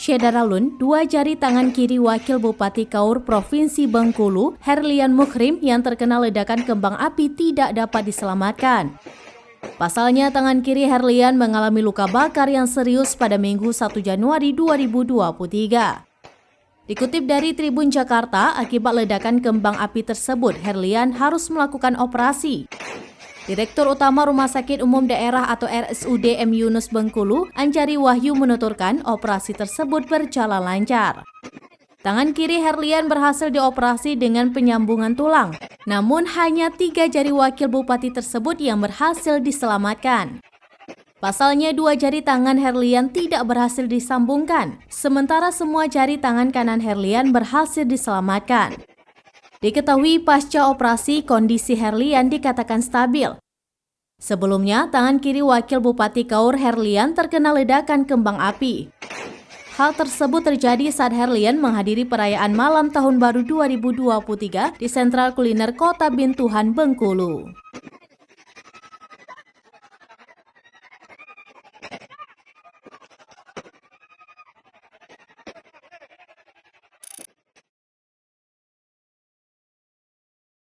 Syedaralun, dua jari tangan kiri Wakil Bupati Kaur Provinsi Bengkulu, Herlian Mukhrim, yang terkena ledakan kembang api tidak dapat diselamatkan. Pasalnya, tangan kiri Herlian mengalami luka bakar yang serius pada Minggu 1 Januari 2023. Dikutip dari Tribun Jakarta, akibat ledakan kembang api tersebut, Herlian harus melakukan operasi. Direktur Utama Rumah Sakit Umum Daerah atau RSUD M. Yunus Bengkulu, Anjari Wahyu menuturkan operasi tersebut berjalan lancar. Tangan kiri Herlian berhasil dioperasi dengan penyambungan tulang, namun hanya 3 jari wakil bupati tersebut yang berhasil diselamatkan. Pasalnya 2 jari tangan Herlian tidak berhasil disambungkan, sementara semua jari tangan kanan Herlian berhasil diselamatkan. Diketahui pasca operasi kondisi Herlian dikatakan stabil. Sebelumnya, tangan kiri Wakil Bupati Kaur Herlian terkena ledakan kembang api. Hal tersebut terjadi saat Herlian menghadiri perayaan malam Tahun Baru 2023 di Sentral Kuliner Kota Bintuhan, Bengkulu.